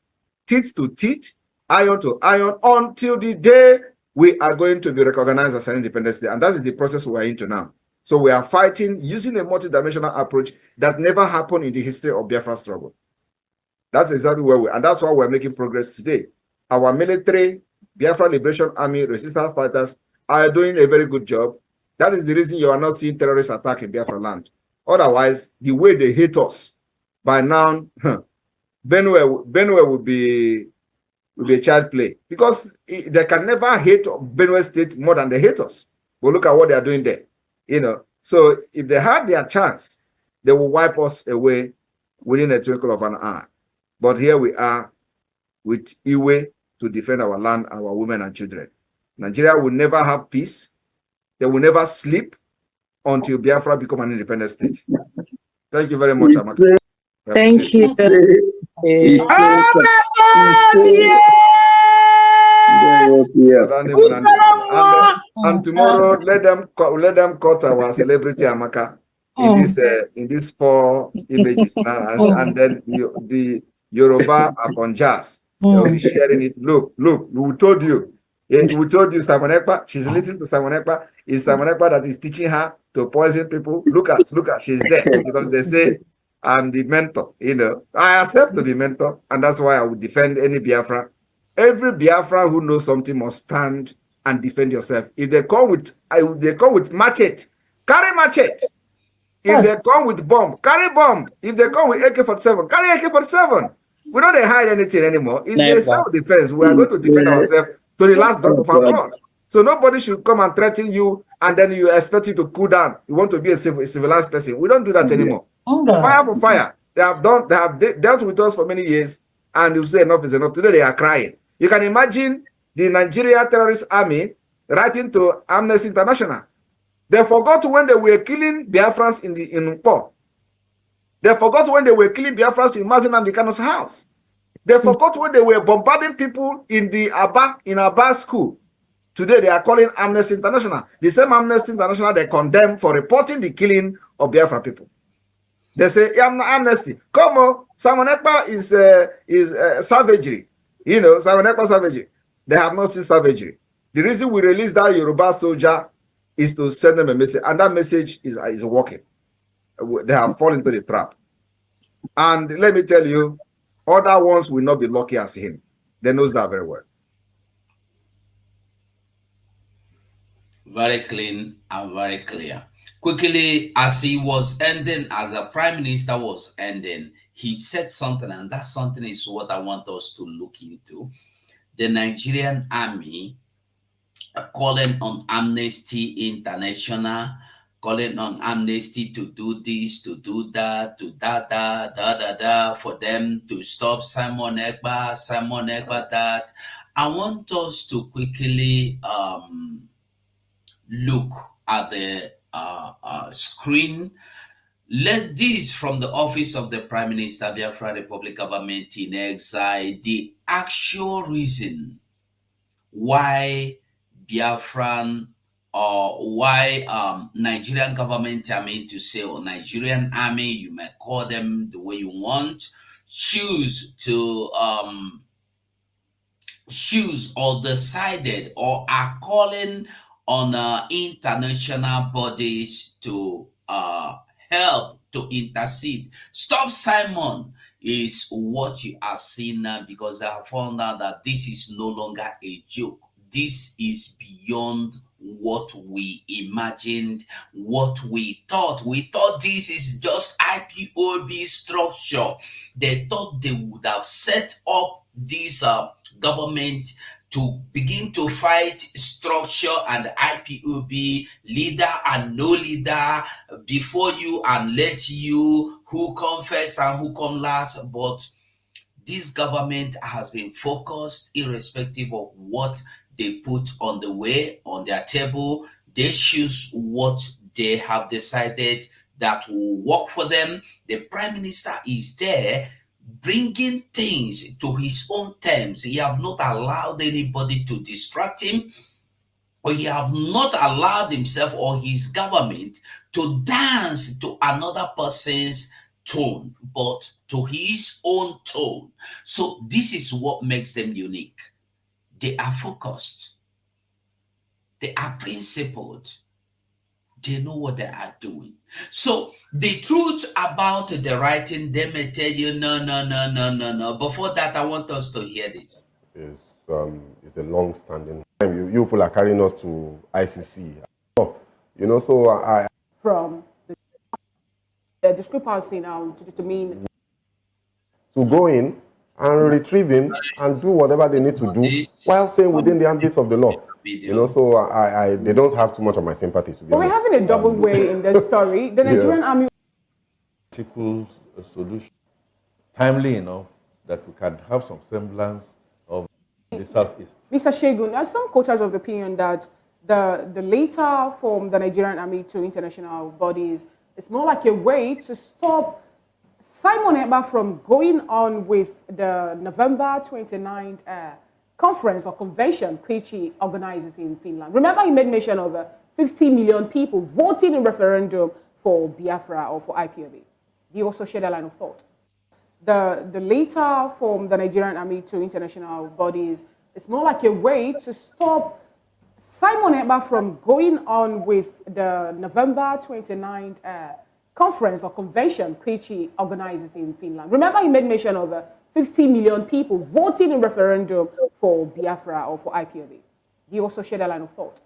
teeth to teeth, iron to iron, until the day we are going to be recognized as an independent state. And that is the process we are into now. So we are fighting using a multidimensional approach that never happened in the history of Biafra struggle. That's exactly where we, and that's why we're making progress today. Our military, Biafra Liberation Army, resistance fighters are doing a very good job. That is the reason you are not seeing terrorist attack in Biafra land. Otherwise, the way they hate us, by now, Benue would be a child play, because they can never hate Benue State more than they hate us. But look at what they are doing there. You know, so if they had their chance, they will wipe us away within a twinkle of an eye. But here we are with Iwe to defend our land, our women and children. Nigeria will never have peace. They will never sleep until Biafra become an independent state. Thank you very much, Amaka. Thank you. And tomorrow, let them cut our celebrity Amaka in these 4 images now, and then the Yoruba Afonjas, they'll be sharing it. Look, we told you. We told you Simon Ekpa, she's listening to Simon Ekpa. It's Simon Ekpa that is teaching her to poison people. Look at, she's there, because they say I'm the mentor. You know, I accept to be mentor, and that's why I would defend any Biafra. Every Biafra who knows something must stand and defend yourself. If they come with machete, carry machete. If they come with bomb, carry bomb. If they come with AK-47, carry AK-47. We don't hide anything anymore. It's a self-defense. We are going to defend ourselves to the last drop of our blood. So nobody should come and threaten you, and then you expect you to cool down. You want to be a civilized person. We don't do that anymore. Fire for fire. They have dealt with us for many years, and you say enough is enough. Today they are crying. You can imagine the Nigeria terrorist army writing to Armnesty International. They forgot when they were killing Biafrans in Nkpo. They forgot when they were killing Biafrans in Mazen Amdekano's house. They forgot when they were bombarding people in the Aba school. Today they are calling Armnesty International. The same Armnesty International they condemn for reporting the killing of Biafra people. They say, Amnesty, come on, Simon Ekpa is savagery. You know, Simon Ekpa savagery. They have not seen savagery. The reason we released that Yoruba soldier is to send them a message, and that message is working. They have fallen into the trap. And let me tell you, other ones will not be lucky as him. They knows that very well. Very clean and very clear. Quickly, as he was ending, as the Prime Minister was ending, he said something, and that something is what I want us to look into. The Nigerian army calling on Armnesty International, calling on Armnesty to do this, to do that, to for them to stop Simon Ekpa that. I want us to quickly look at the screen. Let this from the office of the Prime Minister, Biafra Republic Government in Exile, the actual reason why Biafran or why Nigerian government, I mean to say, or Nigerian army, you may call them the way you want, choose or decided or are calling on international bodies to help, to intercede. Stop Simon is what you are seeing now, because they have found out that this is no longer a joke. This is beyond what we imagined, what we thought. We thought this is just IPOB structure. They thought they would have set up this government to begin to fight structure and IPOB, leader and no leader, before you and let you, who come first and who come last. But this government has been focused, irrespective of what they put on the way, on their table. They choose what they have decided that will work for them. The prime minister is there bringing things to his own terms. He have not allowed anybody to distract him, or he have not allowed himself or his government to dance to another person's tone, but to his own tone. So this is what makes them unique. They are focused. They are principled. They know what they are doing. So the truth about the writing, they may tell you, no. Before that, I want us to hear this. Is a long-standing. You people are carrying us to ICC. So I from the discrepancy now to mean to go in and retrieve him and do whatever they need to do while staying within the ambits of the law. So I they don't have too much of my sympathy, to be honest. We're having a double way in this story. The Nigerian army a solution timely enough that we can have some semblance of the southeast. Mr. Shegun, there are some quotas of the opinion that the later from the Nigerian army to international bodies is more like a way to stop Simon Ekpa from going on with the November 29th conference or convention BRGIE organizes in Finland. Remember, he made mention of 50 million people voting in referendum for Biafra or for IPOB. He also shared a line of thought. The later from the Nigerian army to international bodies is more like a way to stop Simon Ekpa from going on with the November 29th conference or convention BRGIE organizes in Finland. Remember, he made mention of 50 million people voting in referendum for Biafra or for IPOB. He also shared a line of thought.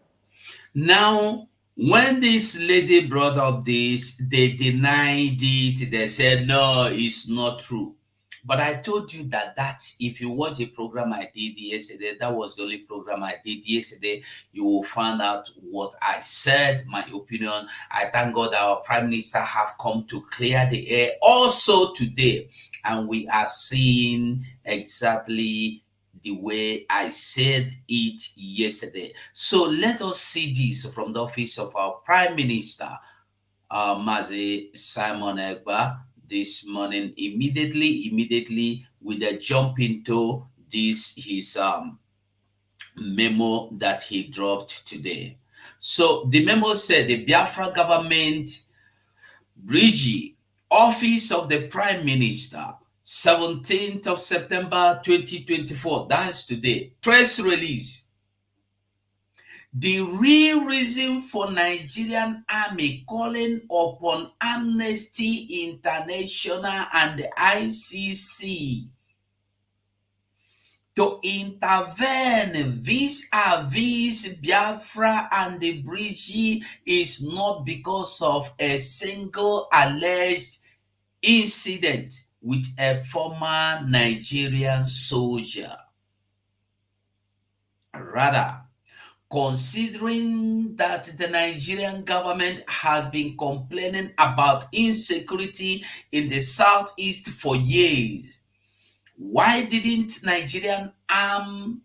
Now, when this lady brought up this, they denied it. They said, no, it's not true. But I told you that if you watch the program I did yesterday, that was the only program I did yesterday, you will find out what I said, my opinion. I thank God our Prime Minister have come to clear the air also today. And we are seeing exactly the way I said it yesterday. So let us see this from the office of our Prime Minister, Mazi Simon Ekpa, this morning. Immediately with a jump into this his memo that he dropped today. So the memo said the Biafra government, BRGIE, Office of the Prime Minister, 17th of September 2024, that's today, press release. The real reason for Nigerian army calling upon Armnesty International and the ICC to intervene vis-a-vis Biafra and the BRGIE is not because of a single alleged incident with a former Nigerian soldier. Rather, considering that the Nigerian government has been complaining about insecurity in the southeast for years, why didn't Nigerian army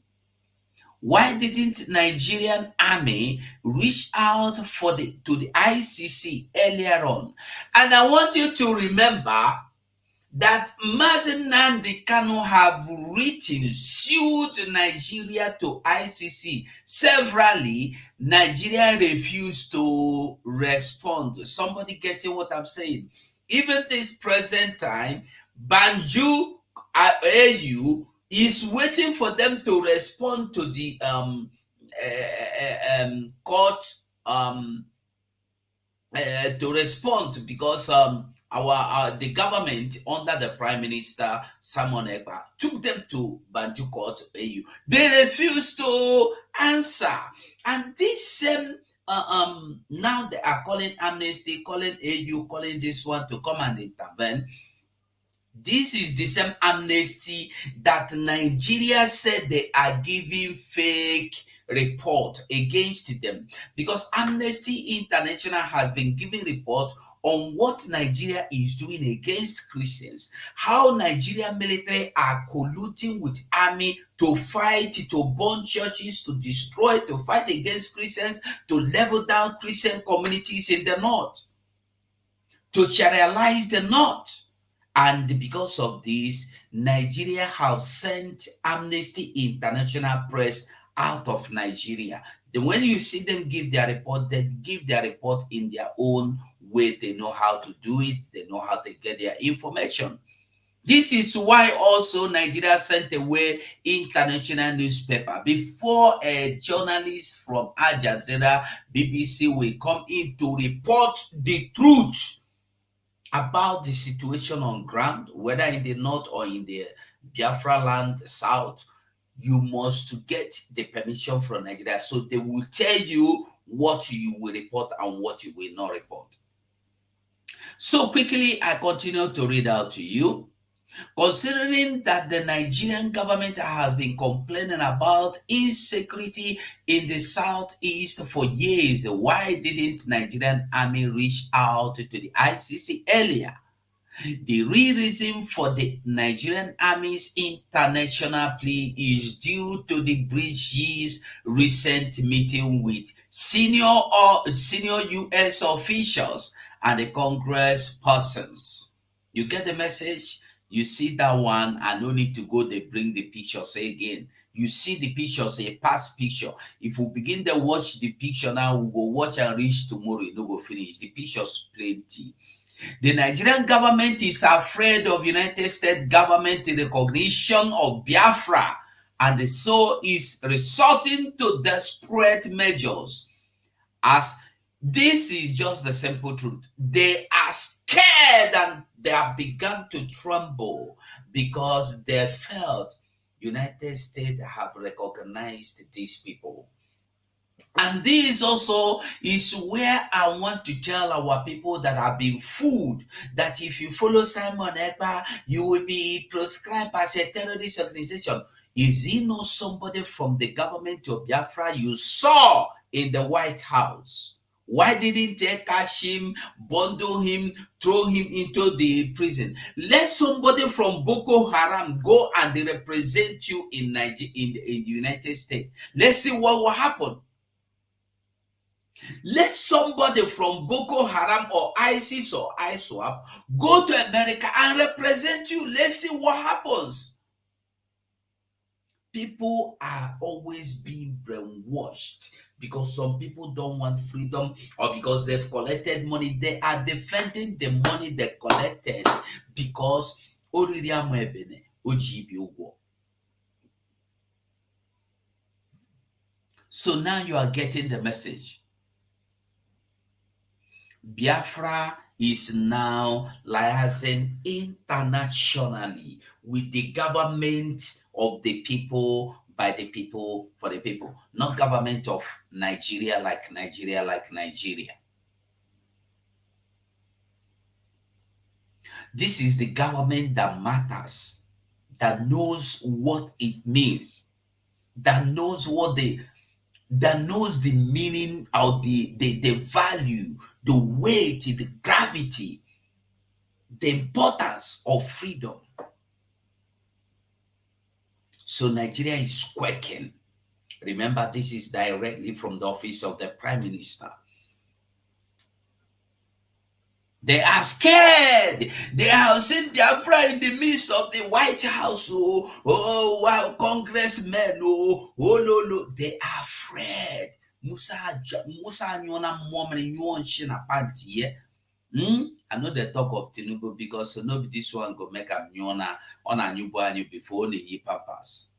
reach out to the ICC earlier on? And I want you to remember that Mazi Nnamdi Kanu have sued Nigeria to ICC. Severally, Nigeria refused to respond. Somebody getting what I'm saying? Even this present time, Banjul AU is waiting for them to respond to the court to respond, because the government under the Prime Minister Simon Ekpa took them to Bantu Court AU. They refused to answer, and this same now they are calling Amnesty, calling AU, calling this one to come and intervene. This is the same Amnesty that Nigeria said they are giving fake report against them, because Amnesty International has been giving report on what Nigeria is doing against Christians, how Nigerian military are colluding with army to fight, to burn churches, to destroy, to fight against Christians, to level down Christian communities in the north, to charialize the north. And because of this, Nigeria have sent Amnesty International press out of Nigeria. Then when you see them give their report, they give their report in their own way. They know how to do it. They know how to get their information. This is why also Nigeria sent away international newspaper before a journalist from Al Jazeera, BBC will come in to report the truth about the situation on ground, whether in the north or in the Biafra land south. You must get the permission from Nigeria, so they will tell you what you will report and what you will not report. So quickly, I continue to read out to you. Considering that the Nigerian government has been complaining about insecurity in the southeast for years, why didn't Nigerian army reach out to the ICC earlier? The real reason for the Nigerian Army's international plea is due to the BRGIE's recent meeting with senior U.S. officials and the Congress persons. You get the message? You see that one, I no need to go, they bring the pictures again. You see the pictures, a past picture. If we begin to watch the picture now, we go watch and reach tomorrow, it no go finish. The pictures plenty. The Nigerian government is afraid of United States government recognition of Biafra, and so is resorting to desperate measures. As this is just the simple truth. They are scared and they have begun to tremble because they felt United States have recognized these people. And this also is where I want to tell our people that have been fooled that if you follow Simon Ekpa, you will be proscribed as a terrorist organization. Is he not somebody from the government of Biafra you saw in the White House? Why didn't they catch him, bundle him, throw him into the prison? Let somebody from Boko Haram go and represent you in the United States. Let's see what will happen. Let somebody from Boko Haram or ISIS or ISWAP go to America and represent you. Let's see what happens. People are always being brainwashed because some people don't want freedom or because they've collected money. They are defending the money they collected because so now you are getting the message. Biafra is now liaising internationally with the government of the people, by the people, for the people, not government of Nigeria like Nigeria. This is the government that matters, that knows what it means, that knows the meaning of the value, the weight, the gravity, the importance of freedom. So Nigeria is quaking. Remember, this is directly from the office of the Prime Minister. They are scared. They have seen Biafra in the midst of the White House. Wow, congressmen. They are afraid. Musa nyona momene nyuon shina panty. I know they talk of Tinubu because nobody this one go make a nyona on a new before the papas.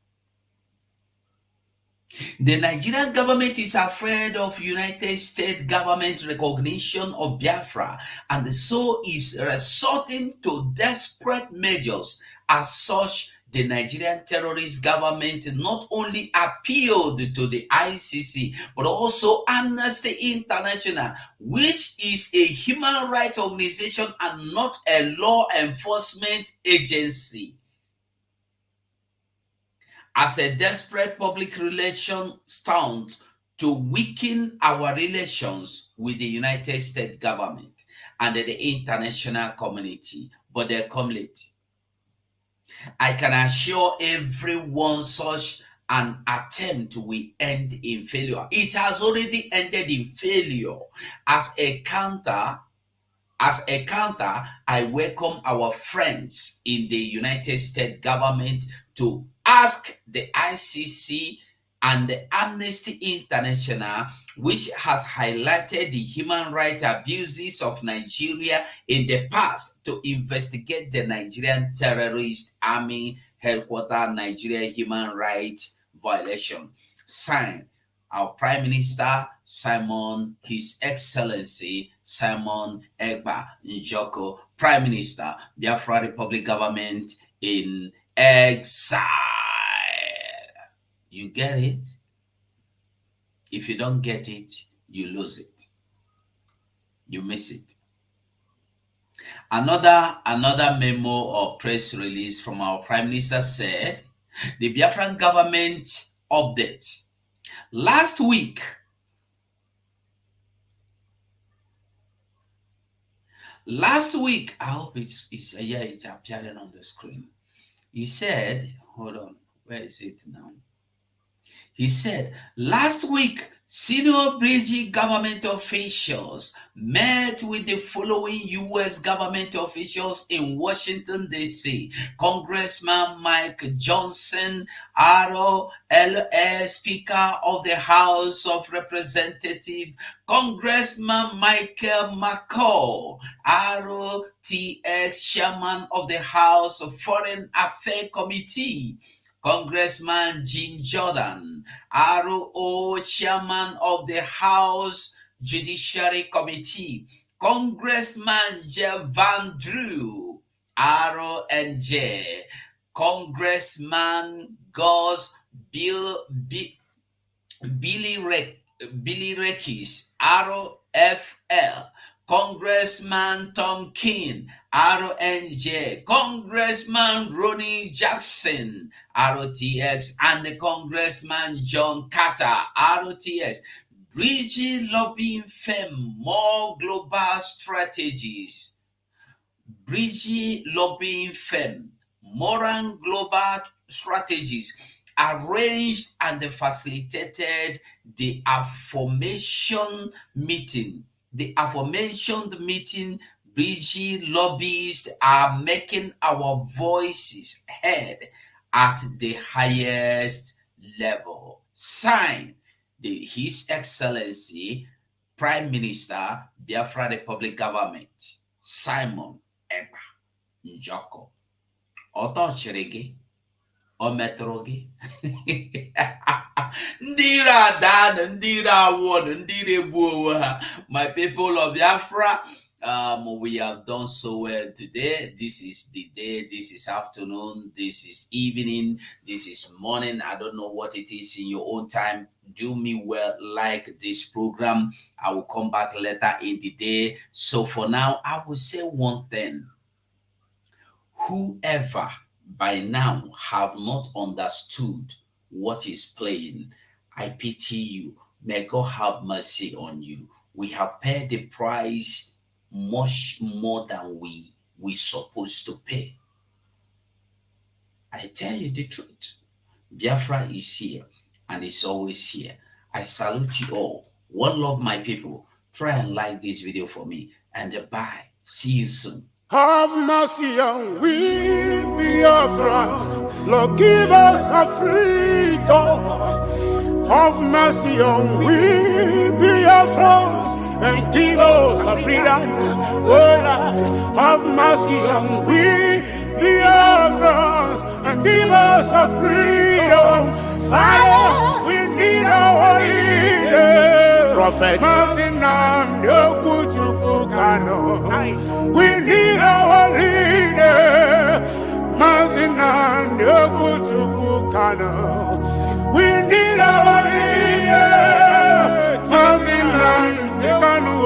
The Nigerian government is afraid of United States government recognition of Biafra and so is resorting to desperate measures. As such, the Nigerian terrorist government not only appealed to the ICC but also Amnesty International, which is a human rights organization and not a law enforcement agency, as a desperate public relation stunt to weaken our relations with the United States government and the international community. But they come late. I can assure everyone such an attempt will end in failure. It has already ended in failure. As a counter, I welcome our friends in the United States government to ask the ICC and the Amnesty International, which has highlighted the human rights abuses of Nigeria in the past, to investigate the Nigerian terrorist army headquarters Nigeria human rights violation. Signed, our Prime Minister His Excellency Simon Ekpa Njoko, Prime Minister, Biafra Republic Government in exile. You get it? If you don't get it, you lose it. You miss it. Another memo or press release from our Prime Minister said, the Biafran government update. Last week, I hope it's appearing on the screen. He said, hold on, where is it now? He said, last week, senior BRGIE government officials met with the following U.S. government officials in Washington, D.C. Congressman Mike Johnson, ROLS, Speaker of the House of Representatives, Congressman Michael McCall, ROTX, Chairman of the House of Foreign Affairs Committee, Congressman Jim Jordan, RO, Chairman of the House Judiciary Committee, Congressman Jeff Van Drew, RONJ, Congressman Gus Billy Rekis, ROFL, Congressman Tom King, RONJ, Congressman Ronnie Jackson, ROTX, and the Congressman John Carter, ROTS. BRGIE lobbying firm, more global strategies. BRGIE lobbying firm, Moran Global Strategies, arranged and facilitated the aforementioned meeting. The aforementioned meeting, BRGIE lobbyists are making our voices heard at the highest level. Signed, His Excellency Prime Minister, Biafra Republic Government, Simon Ekpa Njoko. Otochirigi, Ometrogi. Ndira Dan, Ndira Won, Ndira Buwa. My people of Biafra, we have done so well today. This is the day, this is afternoon, this is evening, this is morning. I don't know what it is in your own time. Do me well, like this program. I will come back later in the day. So for now, I will say one thing. Whoever by now have not understood what is playing, I pity you. May God have mercy on you. We have paid the price much more than we supposed to pay. I tell you the truth. Biafra is here and it's always here. I salute you all. One love, my people. Try and like this video for me. And bye. See you soon. Have mercy on we, Biafra. Lord, give us a freedom. Have mercy on we, Biafra. And give us a freedom. Oh Lord, have mercy on we, Biafra. And give us a freedom. Fire, we need prophet. Mazinam Yokuchukukano. We need our leader. Mazinam Yokuchukukano. We need our leader. Mazinam Yokuchukukano.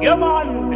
Yeah, man.